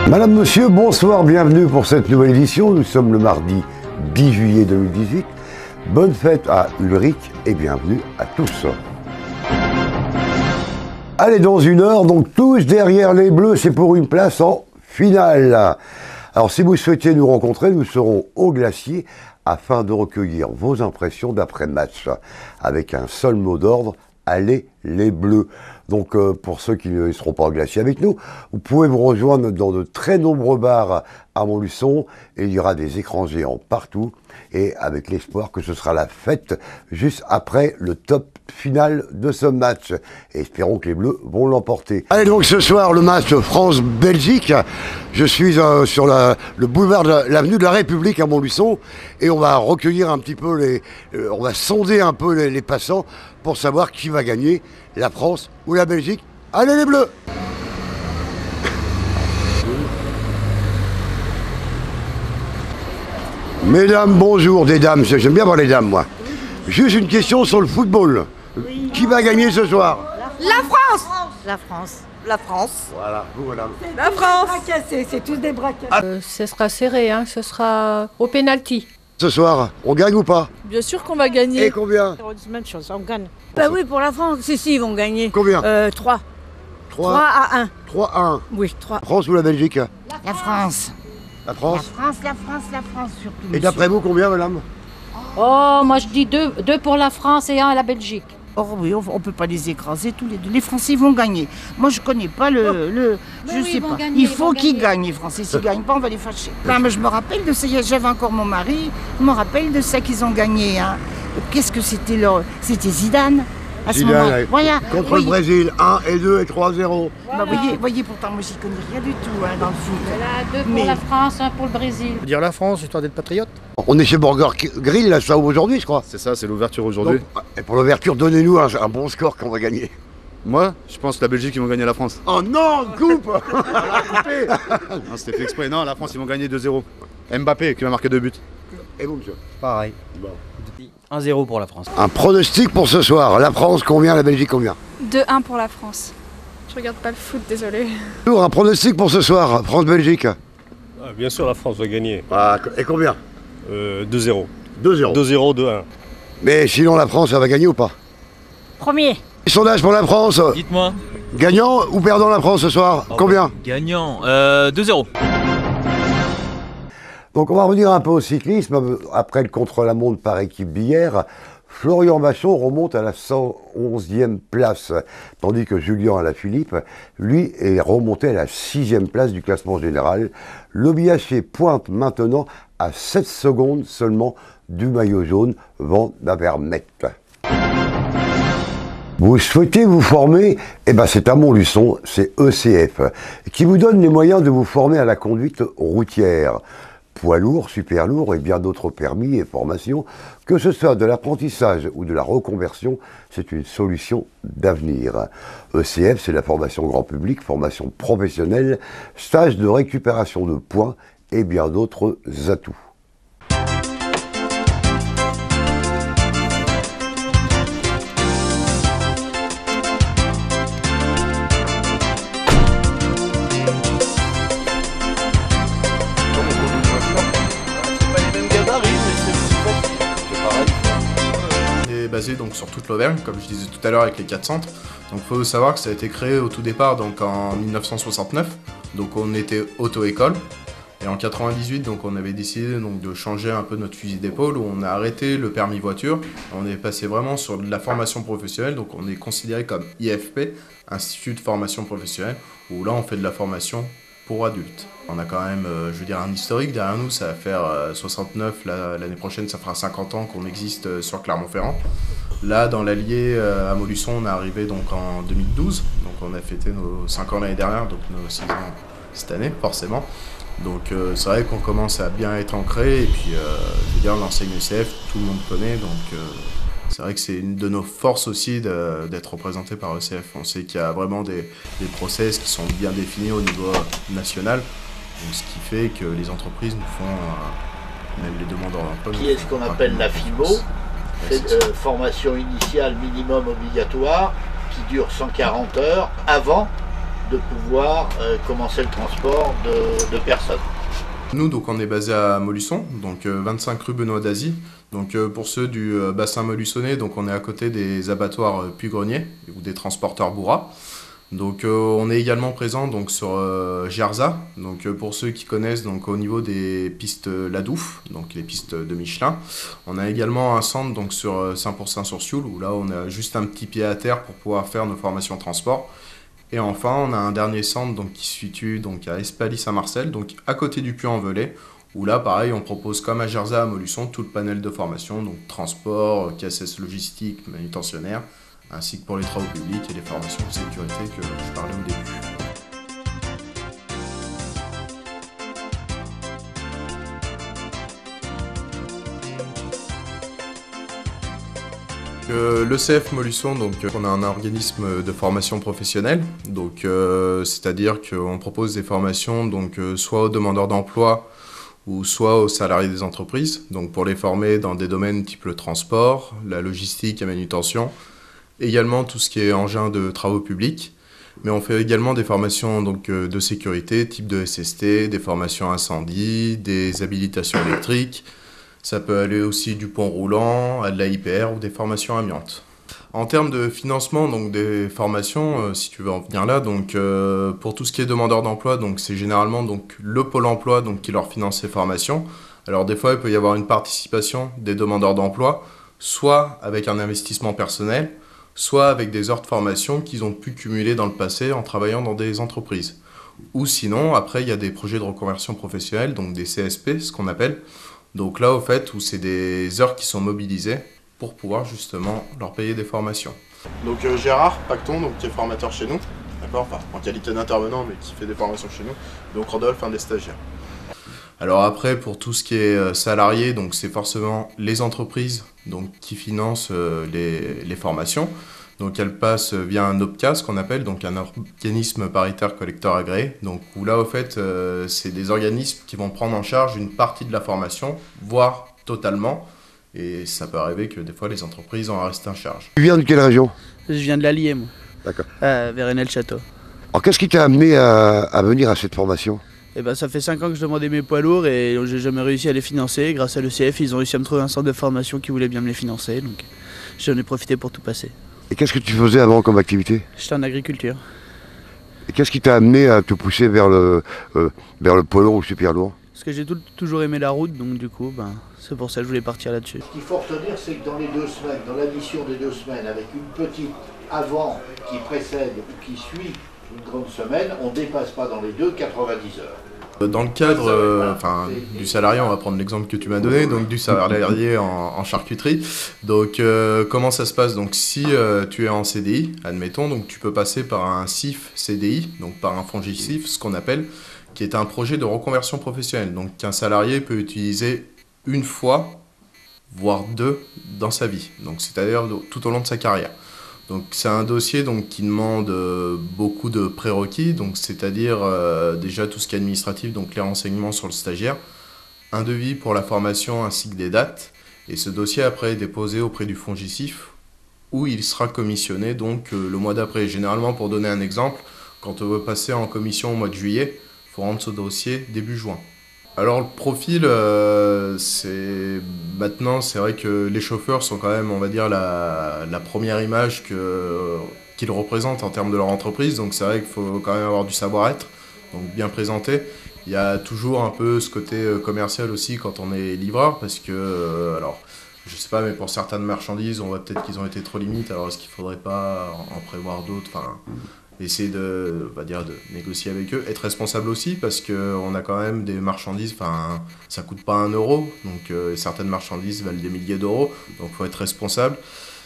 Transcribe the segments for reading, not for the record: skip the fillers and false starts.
Madame, monsieur, bonsoir, bienvenue pour cette nouvelle édition. Nous sommes le mardi 10 juillet 2018. Bonne fête à Ulrich et bienvenue à tous. Allez, dans une heure, donc tous derrière les Bleus, c'est pour une place en finale. Alors, si vous souhaitez nous rencontrer, nous serons au Glacier afin de recueillir vos impressions d'après-match avec un seul mot d'ordre, allez les Bleus. Donc pour ceux qui ne seront pas au Glacier avec nous, vous pouvez vous rejoindre dans de très nombreux bars à Montluçon et il y aura des écrans géants partout et avec l'espoir que ce sera la fête juste après le top final de ce match. Et espérons que les Bleus vont l'emporter. Allez, donc ce soir le match France-Belgique. Je suis sur le boulevard de l'avenue de la République à Montluçon et on va recueillir un petit peu on va sonder un peu les passants pour savoir qui va gagner, la France ou la Belgique. Allez les Bleus! Mesdames, bonjour, des dames, j'aime bien voir les dames moi. Juste une question sur le football. Oui. Qui va gagner ce soir? La France! La France. La France. Voilà, vous madame. La France! C'est tous des bras cassés. Ce sera serré, hein, ce sera au pénalty. Ce soir, on gagne ou pas? Bien sûr qu'on va gagner. Et combien? Même chose, on gagne. Bah oui, pour la France, si, ils vont gagner. Combien? 3. 3 à 1. 3 à 1. Oui, 3. France ou la Belgique? La France. La France? La France surtout. Et d'après vous, combien madame? Oh, moi je dis 2 pour la France et 1 à la Belgique. Oh oui, on ne peut pas les écraser tous les deux. Les Français vont gagner. Moi, je connais pas je sais pas. Il faut qu'ils gagnent, les Français. S'ils gagnent pas, on va les fâcher. Ben, mais je me rappelle de ça. J'avais encore mon mari. Je me rappelle de ça qu'ils ont gagné. Hein. Qu'est-ce que c'était là? C'était Zidane. À ce moment, voilà. Contre le Brésil, 1 et 2 et 3-0. Bah, voyez, pourtant, moi, j'y connais rien du tout hein, dans le foot. Voilà, 2 pour la France, 1 pour le Brésil. On peut dire la France, histoire d'être patriote. On est chez Burger Grill, là, ça aujourd'hui, je crois. C'est ça, c'est l'ouverture aujourd'hui. Et pour l'ouverture, donnez-nous un bon score qu'on va gagner. Moi, je pense que la Belgique, ils vont gagner la France. Oh non, coupe. Non, c'était fait exprès. Non, la France, ils vont gagner 2-0. Mbappé qui va marquer 2 buts. Et vous, monsieur? Pareil. Bon. 1-0 pour la France. Un pronostic pour ce soir. La France combien, la Belgique combien? 2-1 pour la France. Je regarde pas le foot, désolé. Un pronostic pour ce soir, France-Belgique. Bien sûr, la France va gagner. Ah, et combien? 2-0. 2-0. 2-0, 2-1. Mais sinon, la France, ça va gagner ou pas? Premier. Sondage pour la France. Dites-moi. Gagnant ou perdant la France ce soir? Combien? Gagnant. 2-0. Donc on va revenir un peu au cyclisme. Après le contre-la-montre par équipe d'hier, Florian Bachon remonte à la 111e place, tandis que Julien Alaphilippe, lui, est remonté à la 6e place du classement général. Le BHC pointe maintenant à 7 secondes seulement du maillot jaune Van Avermaet. Vous souhaitez vous former? Eh ben c'est à Montluçon, c'est ECF, qui vous donne les moyens de vous former à la conduite routière. Poids lourd, super lourd et bien d'autres permis et formations, que ce soit de l'apprentissage ou de la reconversion, c'est une solution d'avenir. ECF, c'est la formation grand public, formation professionnelle, stage de récupération de points et bien d'autres atouts. Basé donc sur toute l'Auvergne, comme je disais tout à l'heure avec les 4 centres. Donc il faut savoir que ça a été créé au tout départ donc en 1969, donc on était auto-école. Et en 98, donc on avait décidé donc de changer un peu notre fusil d'épaule, où on a arrêté le permis voiture. On est passé vraiment sur de la formation professionnelle, donc on est considéré comme IFP, Institut de formation professionnelle, où là on fait de la formation pour adultes. On a quand même, je veux dire, un historique derrière nous, ça va faire 69, l'année prochaine ça fera 50 ans qu'on existe sur Clermont-Ferrand. Là, dans l'Allier, à Montluçon, on est arrivé donc en 2012, donc on a fêté nos 5 ans l'année dernière, donc nos 6 ans cette année, forcément. Donc c'est vrai qu'on commence à bien être ancré, et puis je veux dire, l'enseigne ECF, tout le monde connaît, donc c'est vrai que c'est une de nos forces aussi d'être représenté par ECF. On sait qu'il y a vraiment des process qui sont bien définis au niveau national, donc ce qui fait que les entreprises nous font même les demandeurs d'emploi. Qui est ce qu'on appelle la FIMO, c'est formation initiale minimum obligatoire qui dure 140 heures avant de pouvoir commencer le transport de personnes. Nous, donc, on est basé à Molusson, donc 25 rue Benoît d'Azy. Donc pour ceux du bassin molussonnais, donc on est à côté des abattoirs Puy-Grenier ou des transporteurs Bourras. Donc on est également présent donc sur Gerza. Donc pour ceux qui connaissent, donc au niveau des pistes Ladouf, donc les pistes de Michelin. On a également un centre donc sur 100% sur Sioule où là on a juste un petit pied à terre pour pouvoir faire nos formations transport. Et enfin, on a un dernier centre donc, qui se situe donc, à Espaly-Saint-Marcel, donc à côté du Puy-en-Velay, où là, pareil, on propose comme à Gerza, à Molusson, tout le panel de formation, donc transport, KSS logistique, manutentionnaire, ainsi que pour les travaux publics et les formations de sécurité que je parlais au début. L'ECF Molusson, donc on a un organisme de formation professionnelle, donc c'est-à-dire qu'on propose des formations donc soit aux demandeurs d'emploi ou soit aux salariés des entreprises, donc pour les former dans des domaines type le transport, la logistique et manutention, également tout ce qui est engin de travaux publics, mais on fait également des formations donc de sécurité type de SST, des formations incendie, des habilitations électriques. Ça peut aller aussi du pont roulant, à de la IPR ou des formations amiantes. En termes de financement donc des formations, si tu veux en venir là, donc pour tout ce qui est demandeur d'emploi, donc c'est généralement donc le Pôle emploi donc qui leur finance ces formations. Alors des fois il peut y avoir une participation des demandeurs d'emploi, soit avec un investissement personnel, soit avec des heures de formation qu'ils ont pu cumuler dans le passé en travaillant dans des entreprises. Ou sinon après il y a des projets de reconversion professionnelle, donc des CSP, ce qu'on appelle. Donc là, au fait, où c'est des heures qui sont mobilisées pour pouvoir justement leur payer des formations. Donc Gérard Pacton, donc, qui est formateur chez nous, d'accord, enfin, en qualité d'intervenant, mais qui fait des formations chez nous. Donc Rodolphe, un des stagiaires. Alors après, pour tout ce qui est salarié, donc c'est forcément les entreprises donc, qui financent les formations. Donc elles passent via un OPCA, ce qu'on appelle donc un organisme paritaire collecteur agréé. Donc où là au fait c'est des organismes qui vont prendre en charge une partie de la formation, voire totalement. Et ça peut arriver que des fois les entreprises en restent en charge. Tu viens de quelle région? Je viens de l'Allier, moi. D'accord. Vers Enel-Château. Alors qu'est-ce qui t'a amené à venir à cette formation? Eh ben, ça fait 5 ans que je demandais mes poids lourds et j'ai jamais réussi à les financer. Grâce à l'ECF, ils ont réussi à me trouver un centre de formation qui voulait bien me les financer. Donc j'en ai profité pour tout passer. Et qu'est-ce que tu faisais avant comme activité? J'étais en agriculture. Et qu'est-ce qui t'a amené à te pousser vers le poids lourd ou super lourd? Parce que j'ai toujours aimé la route, donc du coup, c'est pour ça que je voulais partir là-dessus. Ce qu'il faut retenir, c'est que dans les 2 semaines, dans l'addition des 2 semaines, avec une petite avant qui précède ou qui suit une grande semaine, on ne dépasse pas dans les 2 90 heures. Dans le cadre du salarié, on va prendre l'exemple que tu m'as donné, donc du salarié en charcuterie. Donc comment ça se passe? Donc si tu es en CDI, admettons, donc tu peux passer par un CIF CDI, donc par un FONGICIF, ce qu'on appelle, qui est un projet de reconversion professionnelle. Donc qu'un salarié peut utiliser une fois, voire 2 dans sa vie. Donc c'est-à-dire tout au long de sa carrière. Donc c'est un dossier donc, qui demande beaucoup de prérequis, donc c'est-à-dire déjà tout ce qui est administratif, donc les renseignements sur le stagiaire, un devis pour la formation ainsi que des dates, et ce dossier après est déposé auprès du FONGICIF où il sera commissionné donc le mois d'après. Généralement, pour donner un exemple, quand on veut passer en commission au mois de juillet, il faut rendre ce dossier début juin. Alors le profil, maintenant c'est vrai que les chauffeurs sont quand même, on va dire, la première image qu'ils représentent en termes de leur entreprise. Donc c'est vrai qu'il faut quand même avoir du savoir-être, donc bien présenté. Il y a toujours un peu ce côté commercial aussi quand on est livreur, parce que, alors je sais pas, mais pour certaines marchandises, on voit peut-être qu'ils ont été trop limites. Alors est-ce qu'il faudrait pas en prévoir d'autres, enfin, essayer de négocier avec eux, être responsable aussi, parce qu'on a quand même des marchandises, enfin, ça coûte pas 1 euro, donc certaines marchandises valent des milliers d'euros, donc il faut être responsable.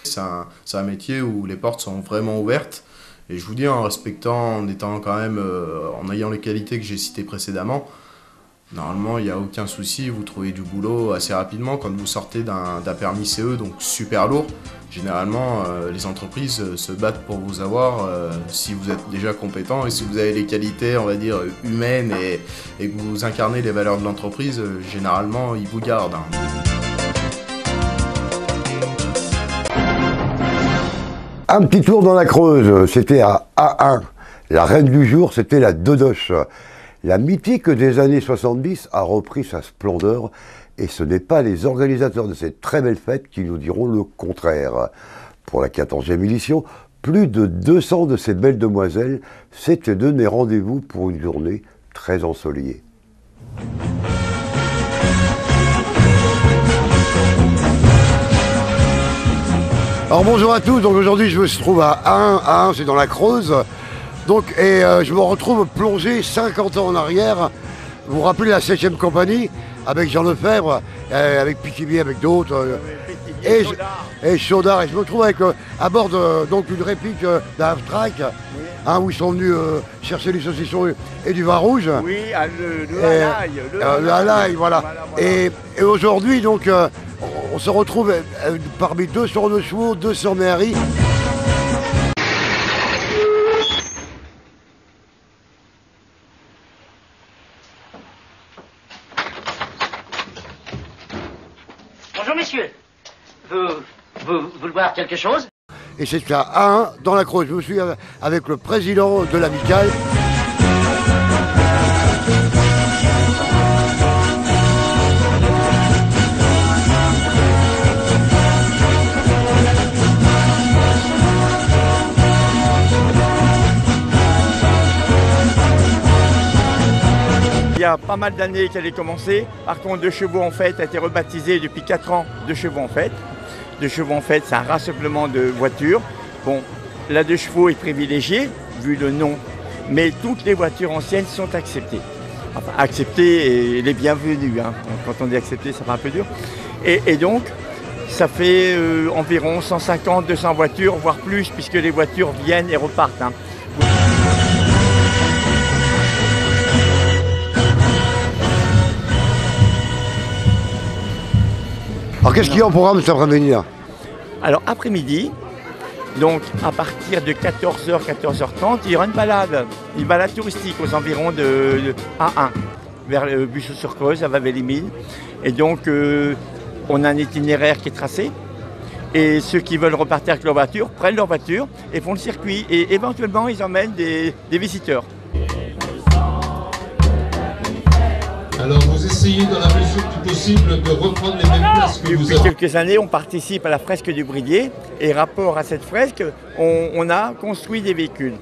C'est un métier où les portes sont vraiment ouvertes, et je vous dis, en respectant, en étant quand même, en ayant les qualités que j'ai citées précédemment, normalement, il n'y a aucun souci, vous trouvez du boulot assez rapidement. Quand vous sortez d'un permis CE, donc super lourd, généralement, les entreprises se battent pour vous avoir si vous êtes déjà compétent et si vous avez les qualités, on va dire, humaines et que vous incarnez les valeurs de l'entreprise, généralement, ils vous gardent. Un petit tour dans la Creuse, c'était à A1, La reine du jour, c'était la Dodoche. La mythique des années 70 a repris sa splendeur et ce n'est pas les organisateurs de cette très belle fête qui nous diront le contraire. Pour la 14e édition, plus de 200 de ces belles demoiselles s'étaient donné rendez-vous pour une journée très ensoleillée. Alors bonjour à tous, donc aujourd'hui je me trouve à Ahun, c'est dans la Creuse, donc, et je me retrouve plongé 50 ans en arrière. Vous vous rappelez la 7e compagnie avec Jean Lefebvre, avec Pithiviers, avec d'autres, et Chaudard, et je me trouve avec, à bord donc une réplique d'un Half-Track, où ils sont venus chercher du saucisson et du vin rouge. Oui, le halaï, voilà. Et aujourd'hui, donc, on se retrouve parmi 200 de chevaux, 200 mairies. Bonjour messieurs, vous voulez voir quelque chose? Et c'est à Ahun, dans la Creuse. Je suis avec le président de l'amicale. Il y a pas mal d'années qu'elle est commencée. Par contre, Deux Chevaux en Fête a été rebaptisé depuis 4 ans Deux Chevaux en Fête. Deux Chevaux en Fête, c'est un rassemblement de voitures. Bon, la Deux Chevaux est privilégiée, vu le nom, mais toutes les voitures anciennes sont acceptées. Enfin, acceptées et les bienvenues. Hein. Quand on dit acceptées, ça fait un peu dur. Et donc, ça fait environ 150, 200 voitures, voire plus, puisque les voitures viennent et repartent. Hein. Alors qu'est-ce qu'il y a au programme cet après-midi là? Alors après-midi, donc à partir de 14h, 14h30, il y aura une balade touristique aux environs de Ahun, vers le Bussou-sur-Creuse, à Vavé-les-Mines. Et donc on a un itinéraire qui est tracé. Et ceux qui veulent repartir avec leur voiture prennent leur voiture et font le circuit. Et éventuellement, ils emmènent des visiteurs. Alors vous essayez dans la mesure du possible de reprendre les mêmes places que vous avez. Depuis quelques années, on participe à la fresque du Bridier et rapport à cette fresque, on a construit des véhicules,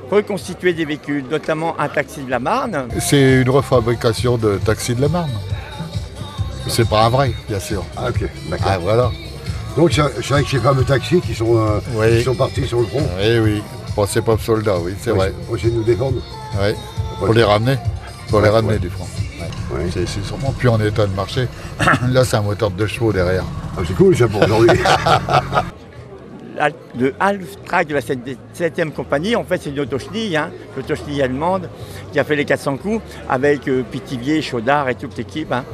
reconstitué des véhicules, notamment un taxi de la Marne. C'est une refabrication de taxi de la Marne. C'est pas un vrai, bien sûr. Ah ok, d'accord. Ah voilà. Donc c'est avec ces fameux taxis qui sont partis sur le front. Oui, oui. Bon, c'est pas soldats, oui, c'est vrai. Pour essayer de nous défendre. Oui, pour les ramener. Pour les ramener du front. Ouais. C'est sûrement plus en état de marcher. Là, c'est un moteur de 2 chevaux derrière. Ah, c'est cool ça pour aujourd'hui. Le Half-Track de la 7e compagnie, en fait, c'est une autochenille, l'autochenille allemande, qui a fait les 400 coups avec Pithiviers, Chaudard et toute l'équipe. Hein.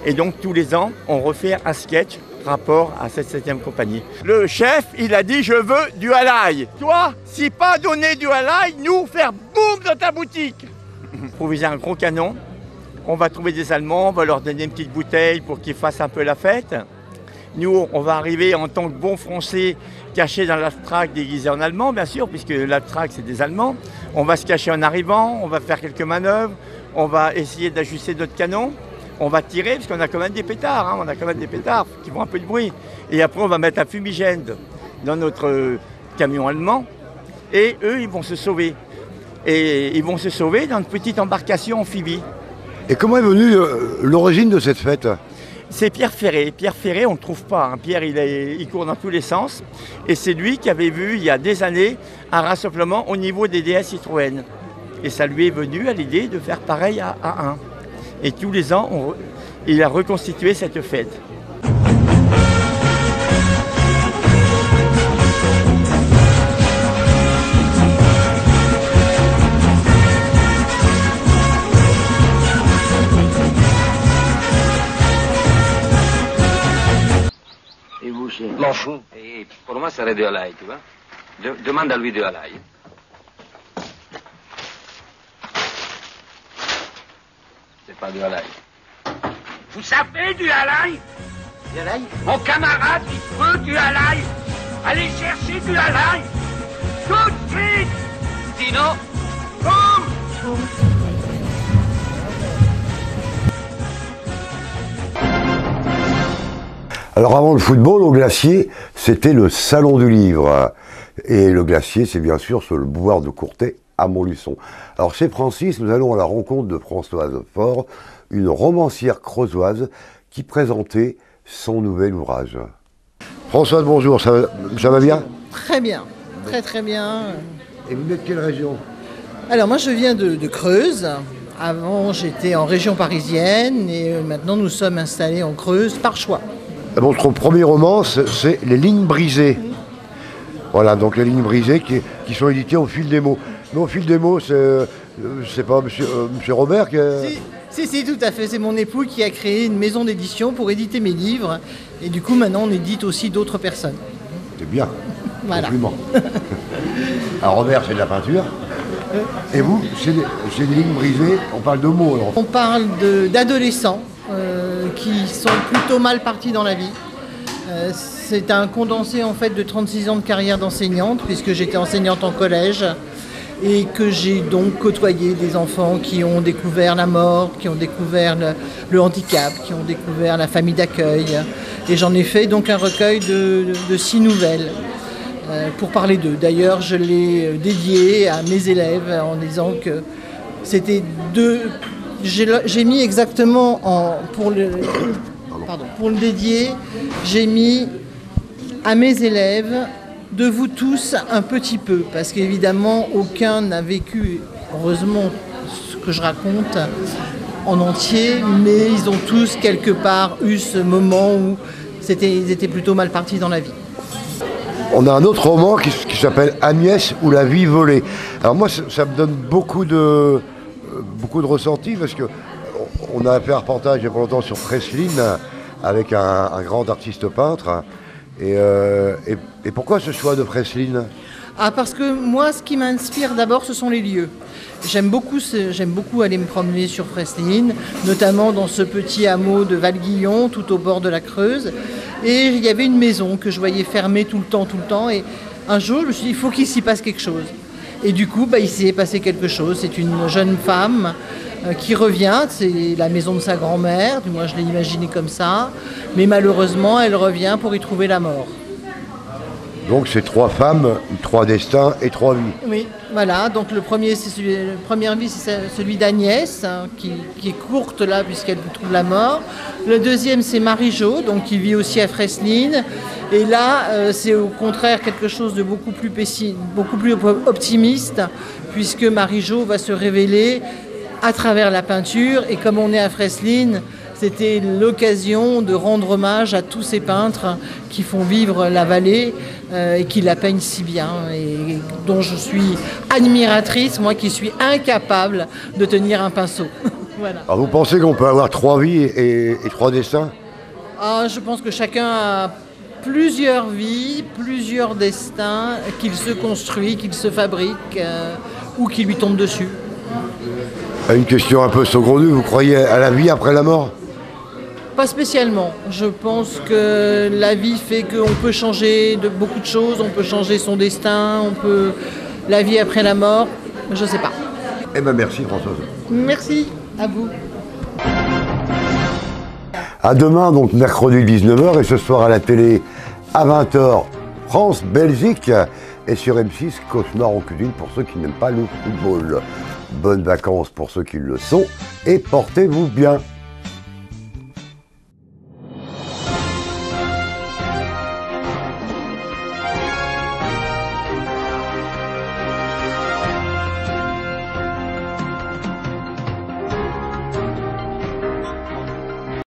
Et donc, tous les ans, on refait un sketch rapport à cette 7e compagnie. Le chef, il a dit « Je veux du halaï ». Toi, si pas donner du halaï, nous faire boum dans ta boutique. Improviser un gros canon. On va trouver des Allemands, on va leur donner une petite bouteille pour qu'ils fassent un peu la fête. Nous, on va arriver en tant que bons Français, cachés dans l'Half-Track, déguisés en Allemands, bien sûr, puisque l'Half-Track, c'est des Allemands. On va se cacher en arrivant, on va faire quelques manœuvres, on va essayer d'ajuster notre canon, on va tirer, parce qu'on a quand même des pétards, on a quand même des pétards qui font un peu de bruit. Et après, on va mettre un fumigène dans notre camion allemand, et eux, ils vont se sauver. Et ils vont se sauver dans une petite embarcation amphibie. Et comment est venue l'origine de cette fête? C'est Pierre Ferré. Pierre Ferré, on ne le trouve pas. Hein. Pierre, il court dans tous les sens. Et c'est lui qui avait vu, il y a des années, un rassemblement au niveau des DS Citroën. Et ça lui est venu à l'idée de faire pareil à Ahun. Et tous les ans, il a reconstitué cette fête. M'en fous. Et pour moi, ça serait du halaï, tu vois. Demande à lui du halaï. C'est pas du halaï. Vous savez du halaï? Du halaï? Mon camarade, il veut du halaï. Allez chercher du halaï. Tout de suite. Sinon, Alors avant le football, au Glacier, c'était le salon du livre. Et le Glacier, c'est bien sûr sur le boulevard de Courtet à Montluçon. Alors chez Francis, nous allons à la rencontre de Françoise Faure, une romancière creusoise qui présentait son nouvel ouvrage. Françoise, bonjour, ça va bien? Très bien, très bien. Et vous venez de quelle région? Alors moi je viens de Creuse. Avant j'étais en région parisienne et maintenant nous sommes installés en Creuse par choix. Votre premier roman, c'est Les lignes brisées. Voilà, donc les lignes brisées qui sont éditées au fil des mots. Mais au fil des mots, c'est pas monsieur Robert qui a... Si, tout à fait. C'est mon époux qui a créé une maison d'édition pour éditer mes livres. Et du coup, maintenant, on édite aussi d'autres personnes. C'est bien. Voilà. Compliment. Alors Robert, c'est de la peinture. Et vous, c'est des lignes brisées. On parle de mots, alors. On parle d'adolescents qui sont plutôt mal partis dans la vie. C'est un condensé, en fait, de 36 ans de carrière d'enseignante, puisque j'étais enseignante en collège. Et que j'ai donc côtoyé des enfants qui ont découvert la mort, qui ont découvert le handicap, qui ont découvert la famille d'accueil. Et j'en ai fait donc un recueil de 6 nouvelles pour parler d'eux. D'ailleurs, je l'ai dédié à mes élèves en disant que c'était j'ai mis exactement pour le dédier, j'ai mis à mes élèves de vous tous un petit peu, parce qu'évidemment aucun n'a vécu, heureusement, ce que je raconte en entier, mais ils ont tous quelque part eu ce moment où ils étaient plutôt mal partis dans la vie. On a un autre roman qui s'appelle Agnès ou la vie volée. Alors moi, ça me donne beaucoup de ressentis, parce que on a fait un reportage il y a pas longtemps sur Fresline avec un grand artiste peintre. Et pourquoi ce choix de Fresline? Parce que moi, ce qui m'inspire d'abord, ce sont les lieux. J'aime beaucoup aller me promener sur Fresline, notamment dans ce petit hameau de Valguillon, tout au bord de la Creuse. Et il y avait une maison que je voyais fermée tout le temps. Et un jour, je me suis dit, il faut qu'il s'y passe quelque chose. Et du coup, il s'est passé quelque chose. C'est une jeune femme qui revient, c'est la maison de sa grand-mère, du moins je l'ai imaginé comme ça, mais malheureusement elle revient pour y trouver la mort. Donc c'est 3 femmes, 3 destins et 3 vies. Oui, voilà, donc la première vie c'est celui d'Agnès, qui est courte là puisqu'elle trouve la mort. Le deuxième c'est Marie-Jo, donc qui vit aussi à Fresline, et là c'est au contraire quelque chose de beaucoup plus optimiste, puisque Marie-Jo va se révéler à travers la peinture, et comme on est à Fresline, c'était l'occasion de rendre hommage à tous ces peintres qui font vivre la vallée et qui la peignent si bien, et dont je suis admiratrice, moi qui suis incapable de tenir un pinceau. Voilà. Alors vous pensez qu'on peut avoir 3 vies et 3 destins? Je pense que chacun a plusieurs vies, plusieurs destins qu'il se construit, qu'il se fabrique ou qui lui tombent dessus. Une question un peu saugrenue, vous croyez à la vie après la mort? Pas spécialement. Je pense que la vie fait qu'on peut changer de beaucoup de choses, on peut changer son destin, la vie après la mort, je sais pas. Eh bien merci Françoise. Merci, à vous. À demain, donc mercredi 19h, et ce soir à la télé à 20h, France-Belgique, et sur M6, Cauchemar en cuisine pour ceux qui n'aiment pas le football. Bonnes vacances pour ceux qui le sont, et portez-vous bien.